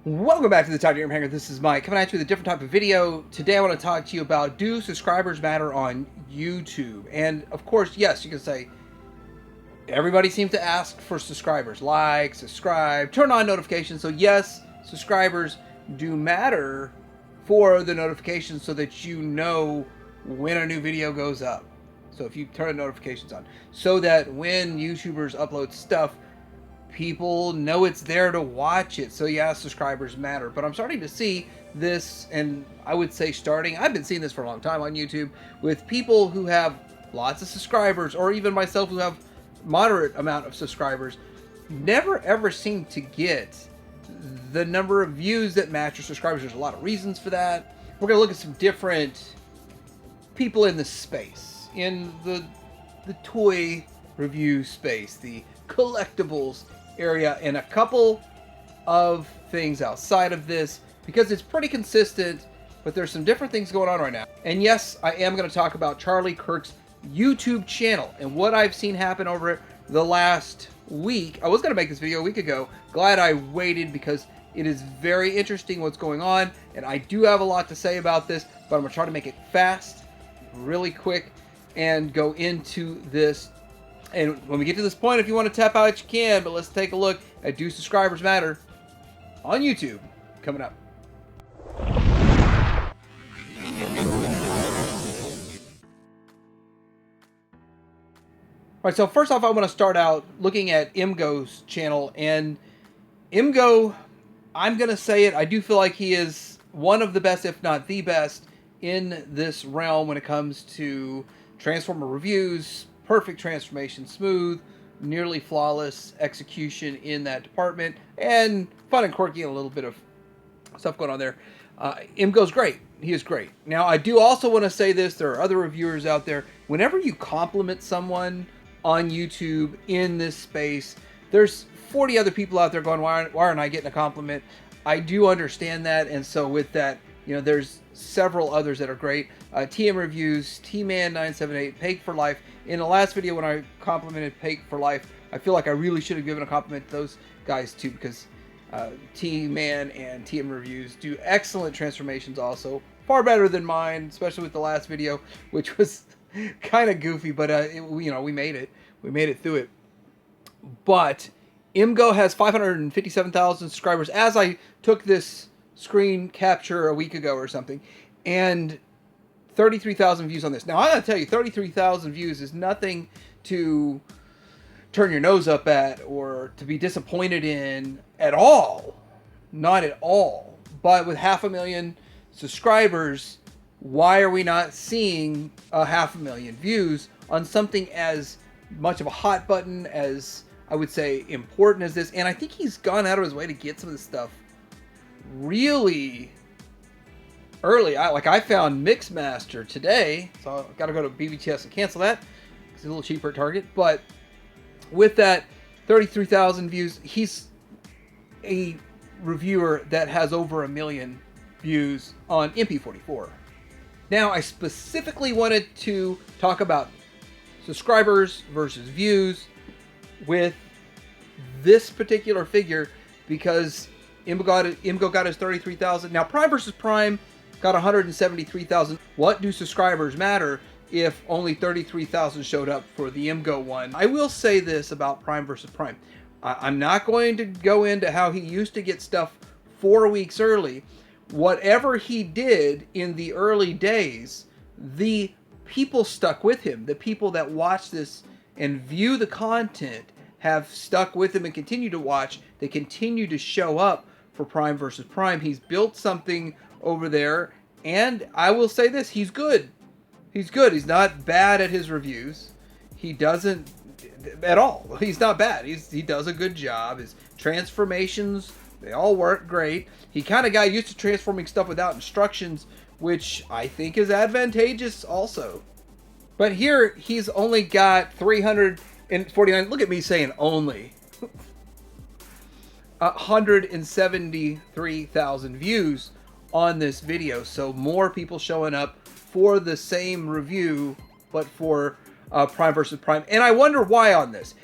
Welcome back to the Top Gamer Hanger. This is Mike coming at you with a different type of video. Today I want to talk to you about, do subscribers matter on YouTube? And of course, yes, you can say everybody seems to ask for subscribers. Like, subscribe, turn on notifications. So yes, subscribers do matter for the notifications so that you know when a new video goes up. So if you turn the notifications on, so that when YouTubers upload stuff, people know it's there to watch it. So yeah, subscribers matter. But I'm starting to see this, and I would say I've been seeing this for a long time on YouTube, with people who have lots of subscribers, or even myself who have moderate amount of subscribers, never ever seem to get the number of views that match your subscribers. There's a lot of reasons for that. We're going to look at some different people in the space, in the toy review space, the collectibles area, and a couple of things outside of this, because it's pretty consistent, but there's some different things going on right now. And yes, I am going to talk about Charlie Kirk's YouTube channel and what I've seen happen over it the last week. I was going to make this video a week ago. Glad I waited, because it is very interesting what's going on, and I do have a lot to say about this, but I'm going to try to make it fast, really quick, and go into this. And when we get to this point, if you want to tap out, you can, but let's take a look at Do Subscribers Matter on YouTube coming up. All right, so first off, I want to start out looking at Imgo's channel. And Imgo, I'm going to say it, I do feel like he is one of the best, if not the best, in this realm when it comes to Transformer reviews. Perfect transformation, smooth, nearly flawless execution in that department, and fun and quirky, and a little bit of stuff going on there. Imgo's great. He is great. Now, I do also want to say this. There are other reviewers out there. Whenever you compliment someone on YouTube in this space, there's 40 other people out there going, why aren't I getting a compliment? I do understand that, and so with that, you know, there's several others that are great. TM Reviews, T-Man978, Peg for Life. In the last video when I complimented Peg for Life, I feel like I really should have given a compliment to those guys too, because T-Man and TM Reviews do excellent transformations also. Far better than mine, especially with the last video, which was kind of goofy, but you know, we made it. We made it through it. But Imgo has 557,000 subscribers as I took this screen capture a week ago or something, and 33,000 views on this. Now, I gotta tell you, 33,000 views is nothing to turn your nose up at or to be disappointed in at all. Not at all. But with 500,000 subscribers, why are we not seeing 500,000 views on something as much of a hot button, as I would say important as this? And I think he's gone out of his way to get some of this stuff really early. I found Mixmaster today, so I've got to go to BBTS and cancel that because it's a little cheaper at Target. But with that 33,000 views, he's a reviewer that has over 1 million views on MP44. Now, I specifically wanted to talk about subscribers versus views with this particular figure, because Imgo got his 33,000. Now, Prime vs. Prime got 173,000. What do subscribers matter if only 33,000 showed up for the Imgo one? I will say this about Prime vs. Prime. I'm not going to go into how he used to get stuff 4 weeks early. Whatever he did in the early days, the people stuck with him. The people that watch this and view the content have stuck with him and continue to watch. They continue to show up for Prime vs. Prime. He's built something over there, and I will say this, he's good. He's good. He's not bad at his reviews. He doesn't at all. He's not bad. He does a good job. His transformations, they all work great. He kind of got used to transforming stuff without instructions, which I think is advantageous also. But here, he's only got 349, look at me saying only, 173,000 views on this video. So more people showing up for the same review, but for Prime vs. Prime. And I wonder why on this.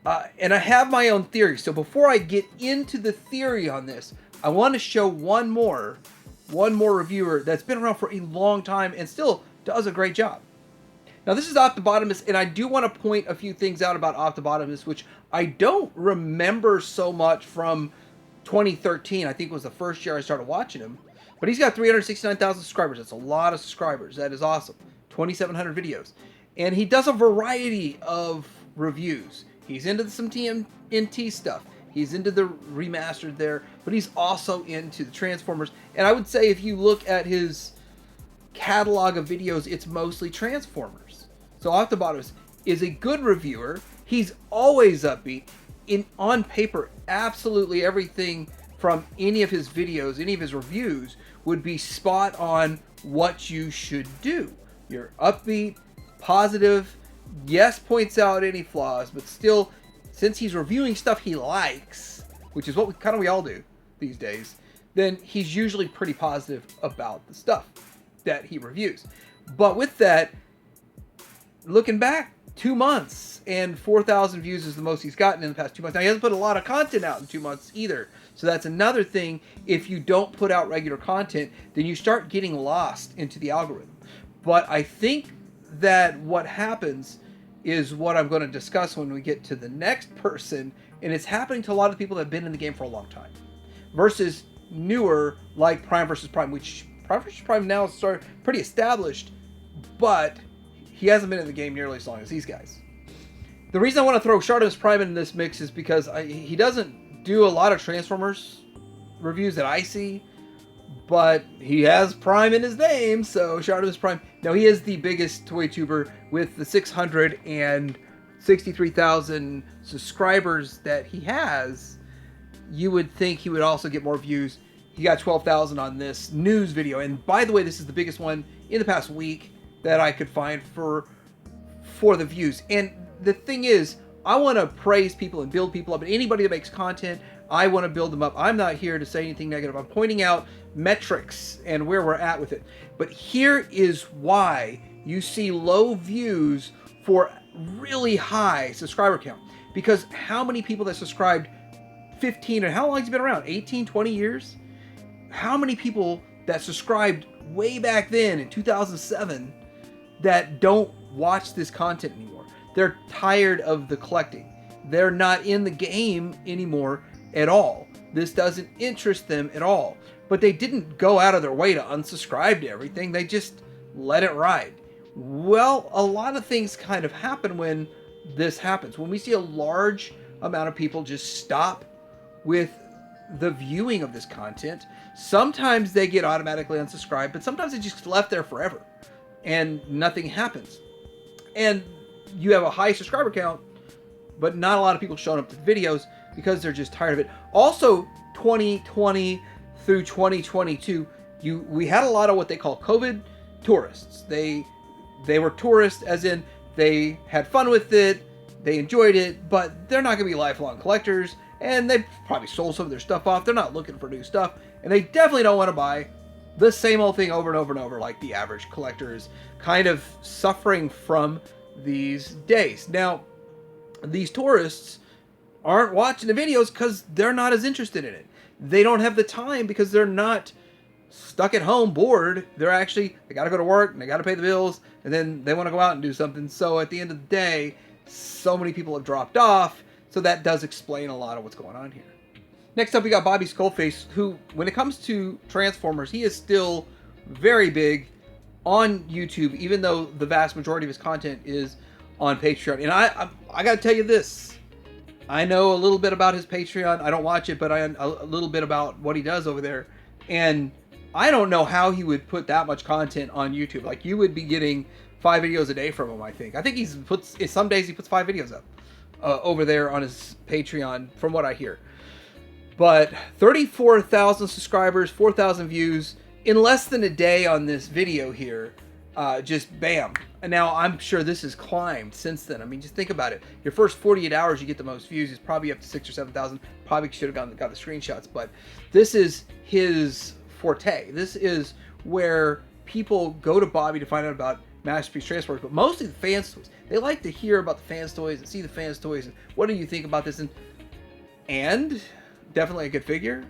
And I have my own theory. So before I get into the theory on this, I want to show one more reviewer that's been around for a long time and still does a great job. Now, this is Optibotimus, and I do want to point a few things out about Optibotimus, which I don't remember so much from 2013. I think was the first year I started watching him. But he's got 369,000 subscribers. That's a lot of subscribers. That is awesome. 2,700 videos. And he does a variety of reviews. He's into some TMNT stuff. He's into the remastered there, but he's also into the Transformers. And I would say if you look at his catalog of videos, it's mostly Transformers. So Optibotimus is a good reviewer. He's always upbeat. On paper, absolutely everything from any of his videos, any of his reviews, would be spot on what you should do. You're upbeat, positive, yes, points out any flaws, but still, since he's reviewing stuff he likes, which is what we all do these days, then he's usually pretty positive about the stuff that he reviews. But with that, looking back, 2 months and 4,000 views is the most he's gotten in the past 2 months. Now, he hasn't put a lot of content out in 2 months either. So that's another thing. If you don't put out regular content, then you start getting lost into the algorithm. But I think that what happens is what I'm going to discuss when we get to the next person, and it's happening to a lot of people that have been in the game for a long time, versus newer, like Prime vs. Prime, which Prime vs. Prime now is pretty established, but he hasn't been in the game nearly as long as these guys. The reason I want to throw Shartimus Prime in this mix is because he doesn't do a lot of Transformers reviews that I see, but he has Prime in his name, so Shartimus Prime. Now, he is the biggest toy tuber with the 663,000 subscribers that he has. You would think he would also get more views. He got 12,000 on this news video. And by the way, this is the biggest one in the past week that I could find for the views. And the thing is, I want to praise people and build people up. And anybody that makes content, I want to build them up. I'm not here to say anything negative. I'm pointing out metrics and where we're at with it. But here is why you see low views for really high subscriber count. Because how many people that subscribed 15, and how long has he been around? 18, 20 years? How many people that subscribed way back then in 2007 that don't watch this content anymore? They're tired of the collecting. They're not in the game anymore at all. This doesn't interest them at all. But they didn't go out of their way to unsubscribe to everything. They just let it ride. Well, a lot of things kind of happen when this happens. When we see a large amount of people just stop with the viewing of this content, sometimes they get automatically unsubscribed, but sometimes they just left there forever and nothing happens. And you have a high subscriber count, but not a lot of people showing up to the videos because they're just tired of it. Also, 2020 through 2022, we had a lot of what they call COVID tourists. They were tourists, as in they had fun with it, they enjoyed it, but they're not going to be lifelong collectors, and they probably sold some of their stuff off. They're not looking for new stuff, and they definitely don't want to buy the same old thing over and over and over like the average collector is kind of suffering from these days. Now, these tourists aren't watching the videos because they're not as interested in it. They don't have the time because they're not stuck at home bored. They got to go to work and they got to pay the bills, and then they want to go out and do something. So at the end of the day, so many people have dropped off. So that does explain a lot of what's going on here. Next up, we got Bobby Skullface, who, when it comes to Transformers, he is still very big on YouTube, even though the vast majority of his content is on Patreon. And I got to tell you this. I know a little bit about his Patreon. I don't watch it, but I know a little bit about what he does over there. And I don't know how he would put that much content on YouTube. Like, you would be getting 5 videos a day from him, I think. I think some days he puts 5 videos up over there on his Patreon, from what I hear. But 34,000 subscribers, 4,000 views in less than a day on this video here. Just bam. And now I'm sure this has climbed since then. I mean, just think about it. Your first 48 hours, you get the most views. It's probably up to 6,000 or 7,000. Probably should have got the screenshots. But this is his forte. This is where people go to Bobby to find out about Masterpiece Transporters, but mostly the fans' toys. They like to hear about the fans' toys and see the fans' toys and what do you think about this? And definitely a good figure,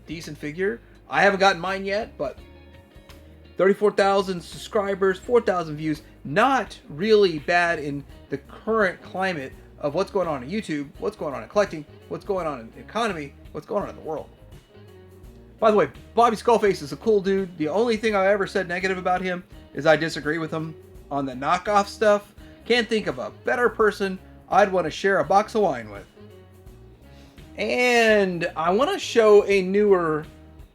decent figure. I haven't gotten mine yet, but 34,000 subscribers, 4,000 views, not really bad in the current climate of what's going on in YouTube, what's going on in collecting, what's going on in the economy, what's going on in the world. By the way, Bobby Skullface is a cool dude. The only thing I've ever said negative about him is I disagree with him on the knockoff stuff. Can't think of a better person I'd want to share a box of wine with. And I want to show a newer,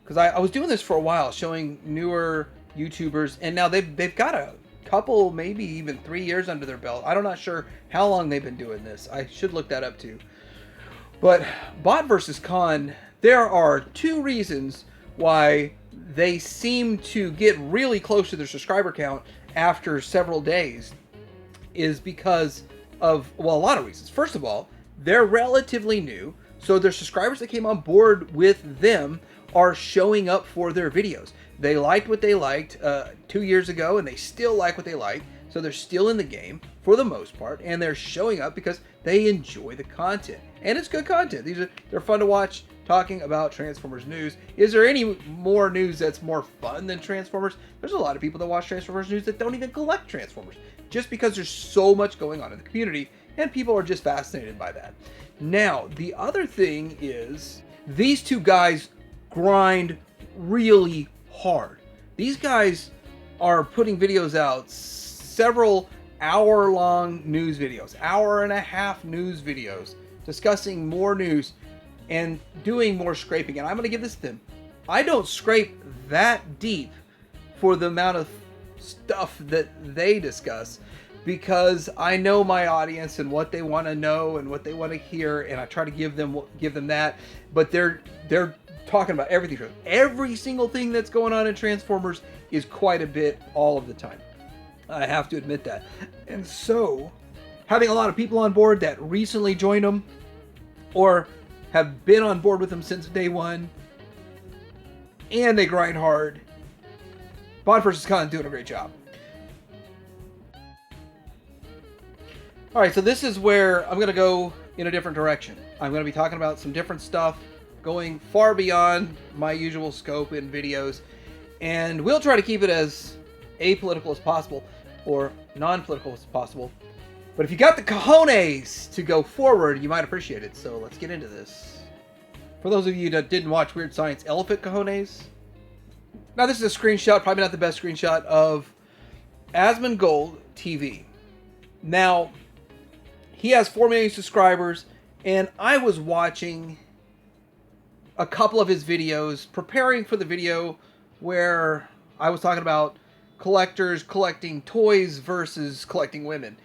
because I was doing this for a while, showing newer YouTubers, and now they've got a couple, maybe even 3 years under their belt. I'm not sure how long they've been doing this. I should look that up too. But Bot versus Con, there are 2 reasons why they seem to get really close to their subscriber count after several days, is because of, well, a lot of reasons. First of all, they're relatively new, so their subscribers that came on board with them are showing up for their videos. They liked what they liked 2 years ago, and they still like what they like, so they're still in the game for the most part, and they're showing up because they enjoy the content, and it's good content. They're fun to watch, talking about Transformers news. Is there any more news that's more fun than Transformers? There's a lot of people that watch Transformers news that don't even collect Transformers, just because there's so much going on in the community, and people are just fascinated by that. Now, the other thing is, these 2 guys grind really hard. These guys are putting videos out, several hour-long news videos, hour-and-a-half news videos, discussing more news and doing more scraping. And I'm going to give this to them. I don't scrape that deep for the amount of stuff that they discuss, because I know my audience and what they want to know and what they want to hear, and I try to give them that. But they're talking about everything. Every single thing that's going on in Transformers is quite a bit all of the time. I have to admit that. And so, having a lot of people on board that recently joined them or have been on board with them since day one, and they grind hard, Bot vs. Con doing a great job. Alright, so this is where I'm going to go in a different direction. I'm going to be talking about some different stuff, going far beyond my usual scope in videos, and we'll try to keep it as apolitical as possible, or non-political as possible. But if you got the cojones to go forward, you might appreciate it, so let's get into this. For those of you that didn't watch Weird Science Elephant Cojones, now this is a screenshot, probably not the best screenshot, of Asmongold TV. Now, he has 4 million subscribers, and I was watching a couple of his videos, preparing for the video where I was talking about collectors collecting toys versus collecting women,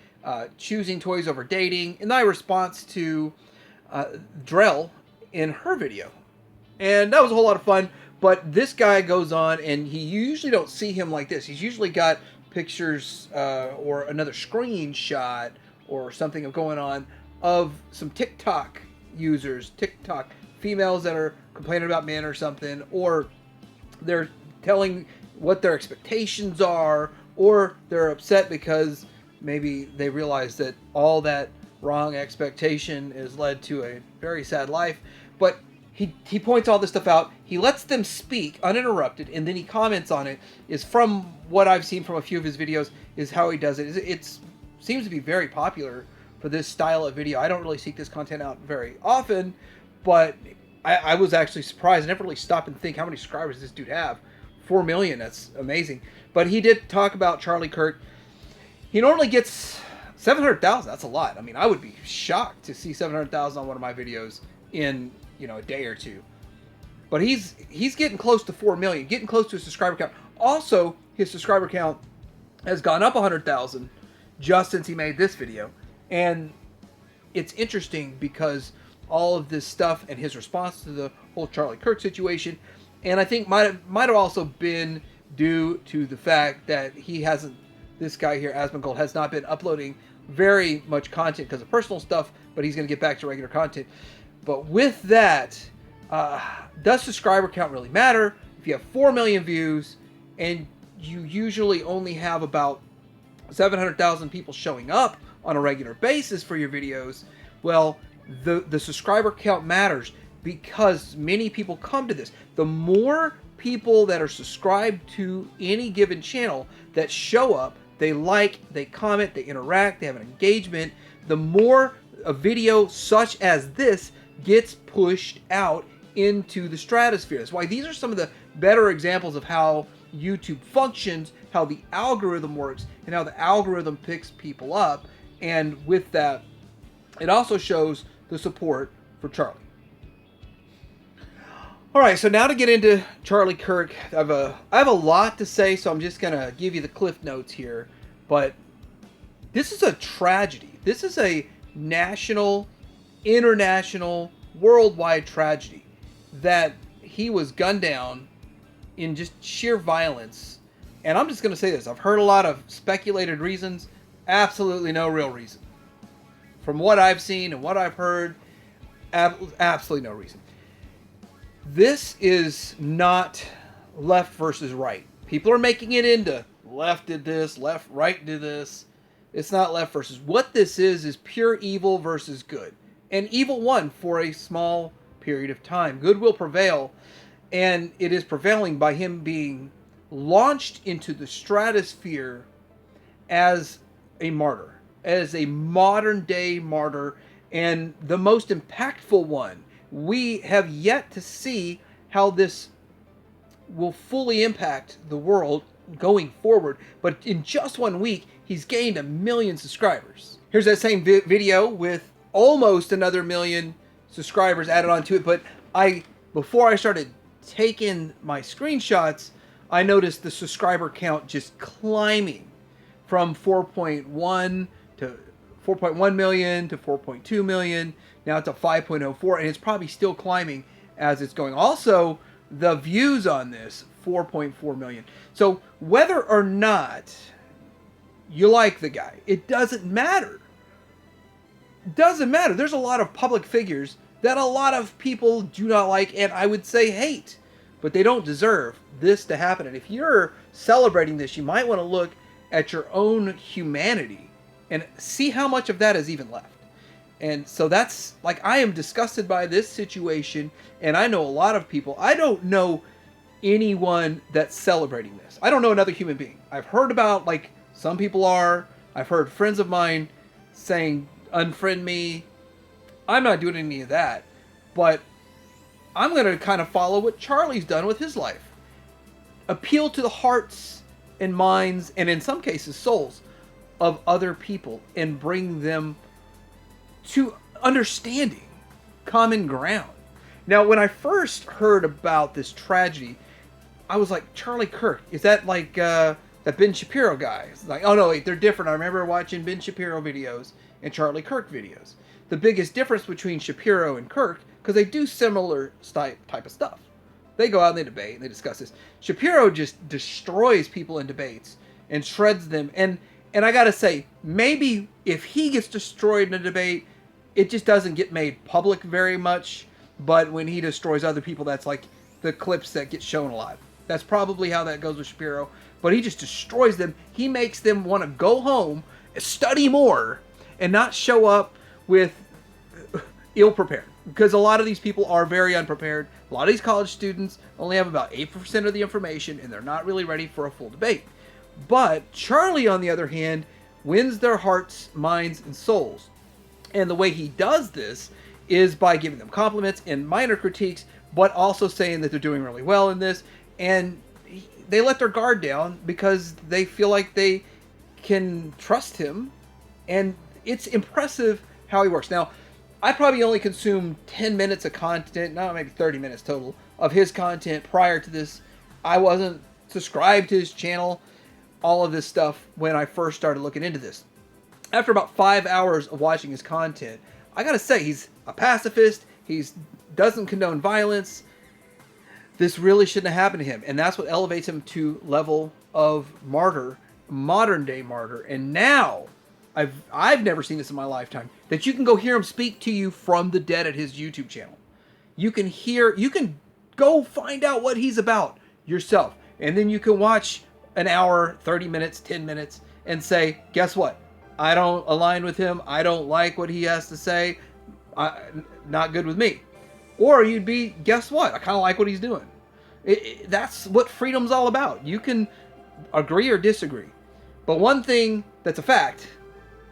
choosing toys over dating, in my response to Drell in her video. And that was a whole lot of fun, but this guy goes on, and you usually don't see him like this. He's usually got pictures or another screenshot or something going on of some TikTok users, TikTok females that are complaining about men or something, or they're telling what their expectations are, or they're upset because maybe they realize that all that wrong expectation has led to a very sad life. But he points all this stuff out, he lets them speak uninterrupted, and then he comments on it. Is from what I've seen from a few of his videos, is how he does it. It seems to be very popular for this style of video. I don't really seek this content out very often, but I was actually surprised. I never really stopped and think how many subscribers does this dude have. 4 million, that's amazing. But he did talk about Charlie Kirk. He normally gets 700,000. That's a lot. I mean, I would be shocked to see 700,000 on one of my videos in, a day or two. But he's getting close to 4 million, getting close to his subscriber count. Also, his subscriber count has gone up 100,000 just since he made this video. And it's interesting because all of this stuff and his response to the whole Charlie Kirk situation, and I think might have also been due to the fact that this guy here, Asmongold, has not been uploading very much content because of personal stuff, but he's going to get back to regular content. But with that, does subscriber count really matter? If you have 4 million views and you usually only have about 700,000 people showing up on a regular basis for your videos, well, the subscriber count matters because many people come to this. The more people that are subscribed to any given channel that show up, they like, they comment, they interact, they have an engagement, the more a video such as this gets pushed out into the stratosphere. That's why these are some of the better examples of how YouTube functions, how the algorithm works, and how the algorithm picks people up. And with that, it also shows the support for Charlie. All right, so now to get into Charlie Kirk, I have a lot to say, so I'm just gonna give you the cliff notes here. But this is a tragedy. This is a national, international, worldwide tragedy that he was gunned down in just sheer violence. And I'm just gonna say this: I've heard a lot of speculated reasons, absolutely no real reason. From what I've seen and what I've heard, absolutely no reason. This is not left versus right. People are making it into left did this, left, right did this. It's not left versus. What this is pure evil versus good. And evil won for a small period of time. Good will prevail, and it is prevailing by him being launched into the stratosphere as a martyr, as a modern day martyr, and the most impactful one. We have yet to see how this will fully impact the world going forward, but in just 1 week, he's gained 1 million subscribers. Here's that same video with almost another 1 million subscribers added onto it, but before I started taking my screenshots, I noticed the subscriber count just climbing from 4.1 to 4.1 million to 4.2 million, now to 5.04, and it's probably still climbing as it's going. Also, the views on this, 4.4 million. So whether or not you like the guy, it doesn't matter. It doesn't matter. There's a lot of public figures that a lot of people do not like, and I would say hate, but they don't deserve this to happen. And if you're celebrating this, you might want to look at your own humanity and see how much of that is even left. And so that's, like, I am disgusted by this situation, and I know a lot of people. I don't know anyone that's celebrating this. I don't know another human being. I've heard about, like, some people are. I've heard friends of mine saying, unfriend me. I'm not doing any of that. But I'm going to kind of follow what Charlie's done with his life. Appeal to the hearts and minds, and in some cases souls, of other people, and bring them to understanding, common ground. Now, when I first heard about this tragedy, I was like, Charlie Kirk, is that like that Ben Shapiro guy? It's like, oh no, wait, they're different. I remember watching Ben Shapiro videos and Charlie Kirk videos. The biggest difference between Shapiro and Kirk, because they do similar type of stuff. They go out and they debate and they discuss this. Shapiro just destroys people in debates and shreds them. And I gotta say, maybe if he gets destroyed in a debate, it just doesn't get made public very much. But when he destroys other people, that's like the clips that get shown a lot. That's probably how that goes with Shapiro. But he just destroys them. He makes them want to go home, study more, and not show up with ill-prepared. Because a lot of these people are very unprepared. A lot of these college students only have about 8% of the information, and they're not really ready for a full debate. But Charlie, on the other hand, wins their hearts, minds, and souls. And the way he does this is by giving them compliments and minor critiques, but also saying that they're doing really well in this. And they let their guard down because they feel like they can trust him. And it's impressive how he works. Now, I probably only consumed 10 minutes of content, not maybe 30 minutes total, of his content prior to this. I wasn't subscribed to his channel, all of this stuff, when I first started looking into this. After about 5 hours of watching his content, I gotta say, he's a pacifist, he doesn't condone violence. This really shouldn't have happened to him, and that's what elevates him to level of martyr, modern day martyr. And now, I've never seen this in my lifetime, that you can go hear him speak to you from the dead at his YouTube channel. You can go find out what he's about yourself, and then you can watch an hour, 30 minutes, 10 minutes, and say, guess what? I don't align with him. I don't like what he has to say. Not good with me. Or you'd be, guess what? I kind of like what he's doing. That's what freedom's all about. You can agree or disagree. But one thing that's a fact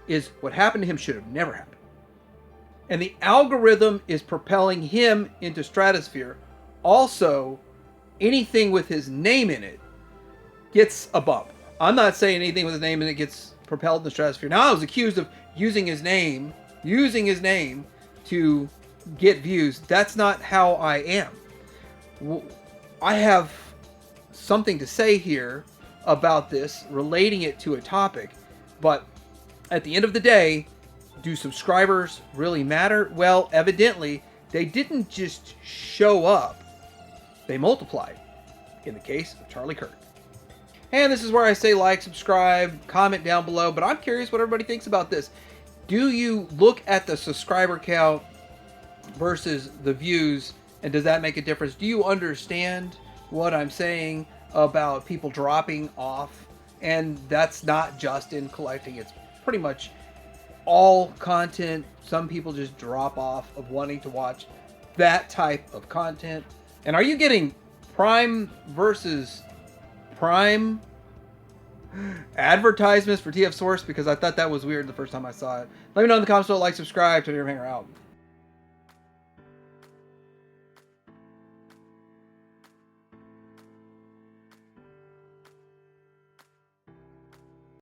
is what happened to him should have never happened. And the algorithm is propelling him into stratosphere. Also, anything with his name in it gets a bump. I'm not saying anything with his name in it gets propelled in the stratosphere. Now I was accused of using his name to get views. That's not how I am. I have something to say here about this, relating it to a topic, but at the end of the day, do subscribers really matter? Well, evidently, they didn't just show up. They multiplied, in the case of Charlie Kirk. And this is where I say like, subscribe, comment down below, but I'm curious what everybody thinks about this. Do you look at the subscriber count versus the views, and does that make a difference? Do you understand what I'm saying about people dropping off? And that's not just in collecting, it's pretty much all content. Some people just drop off of wanting to watch that type of content. And are you getting Prime versus Prime advertisements for TF Source? Because I thought that was weird the first time I saw it. Let me know in the comments below, like, subscribe, turn your hanger out.